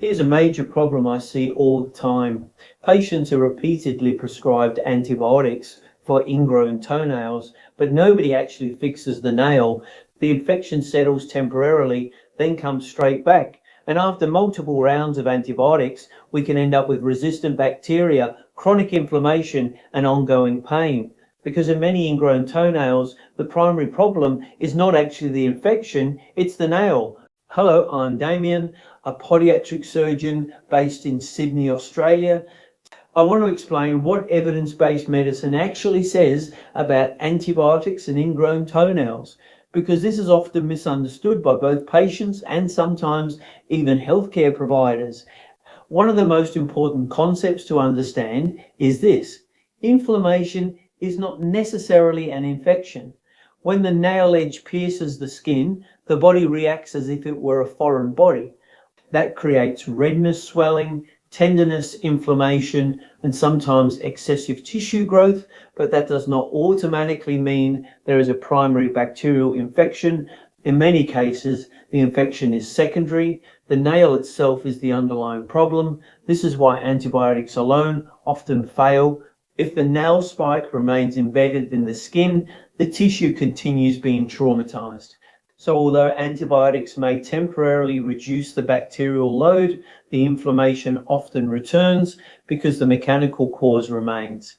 Here's a major problem I see all the time. Patients are repeatedly prescribed antibiotics for ingrown toenails, but nobody actually fixes the nail. The infection settles temporarily, then comes straight back. And after multiple rounds of antibiotics, we can end up with resistant bacteria, chronic inflammation, and ongoing pain. Because in many ingrown toenails, the primary problem is not actually the infection, it's the nail. Hello, I'm Damien, a podiatric surgeon based in Sydney, Australia. I want to explain what evidence-based medicine actually says about antibiotics and ingrown toenails, because this is often misunderstood by both patients and sometimes even healthcare providers. One of the most important concepts to understand is this: inflammation is not necessarily an infection. When the nail edge pierces the skin, the body reacts as if it were a foreign body. That creates redness, swelling, tenderness, inflammation, and sometimes excessive tissue growth, but that does not automatically mean there is a primary bacterial infection. In many cases, the infection is secondary. The nail itself is the underlying problem. This is why antibiotics alone often fail. If the nail spike remains embedded in the skin, the tissue continues being traumatized. So although antibiotics may temporarily reduce the bacterial load, the inflammation often returns because the mechanical cause remains.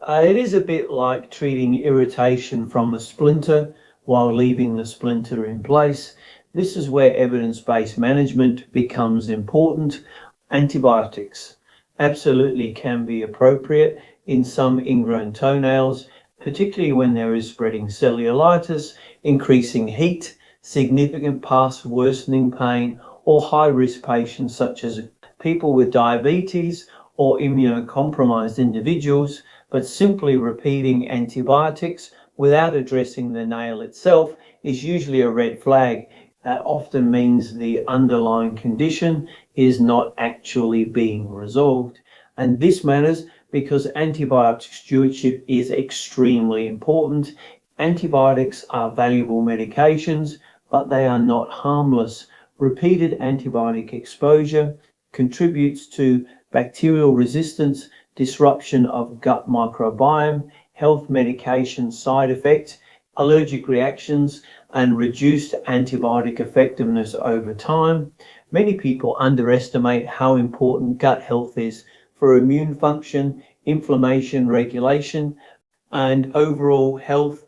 It is a bit like treating irritation from a splinter while leaving the splinter in place. This is where evidence-based management becomes important. Antibiotics absolutely can be appropriate in some ingrown toenails, particularly when there is spreading cellulitis, increasing heat, significant past worsening pain, or high-risk patients such as people with diabetes or immunocompromised individuals. But simply repeating antibiotics without addressing the nail itself is usually a red flag. That often means the underlying condition is not actually being resolved. And this matters because antibiotic stewardship is extremely important. Antibiotics are valuable medications, but they are not harmless. Repeated antibiotic exposure contributes to bacterial resistance, disruption of gut microbiome, health medication side effects, allergic reactions, and reduced antibiotic effectiveness over time. Many people underestimate how important gut health is for immune function, inflammation regulation, and overall health.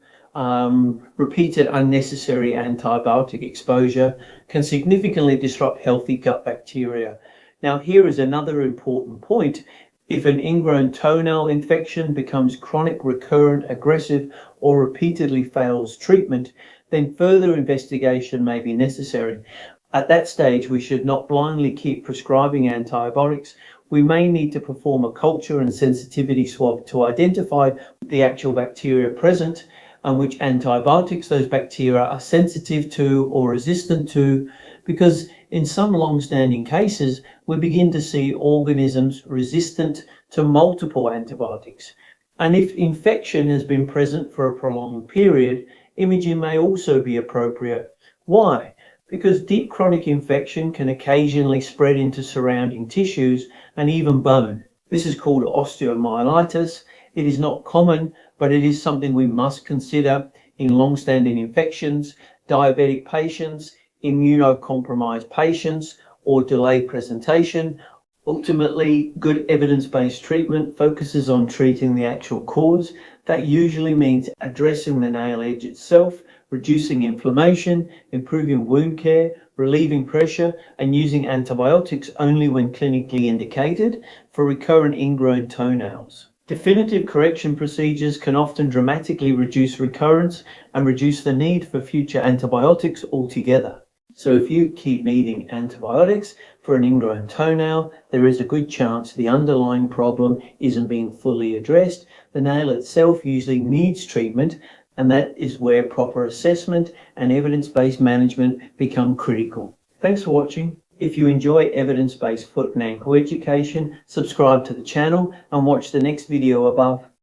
Repeated unnecessary antibiotic exposure can significantly disrupt healthy gut bacteria. Now, here is another important point. If an ingrown toenail infection becomes chronic, recurrent, aggressive, or repeatedly fails treatment, then further investigation may be necessary. At that stage, we should not blindly keep prescribing antibiotics. We may need to perform a culture and sensitivity swab to identify the actual bacteria present and which antibiotics those bacteria are sensitive to or resistant to, because in some long-standing cases, we begin to see organisms resistant to multiple antibiotics. And if infection has been present for a prolonged period, imaging may also be appropriate. Why? Because deep chronic infection can occasionally spread into surrounding tissues and even bone. This is called osteomyelitis. It is not common, but it is something we must consider in long-standing infections, diabetic patients, immunocompromised patients, or delayed presentation. Ultimately, good evidence-based treatment focuses on treating the actual cause. That usually means addressing the nail edge itself, reducing inflammation, improving wound care, relieving pressure, and using antibiotics only when clinically indicated for recurrent ingrown toenails. Definitive correction procedures can often dramatically reduce recurrence and reduce the need for future antibiotics altogether. So if you keep needing antibiotics for an ingrown toenail, there is a good chance the underlying problem isn't being fully addressed. The nail itself usually needs treatment, and that is where proper assessment and evidence-based management become critical. Thanks for watching. If you enjoy evidence-based foot and ankle education, subscribe to the channel and watch the next video above.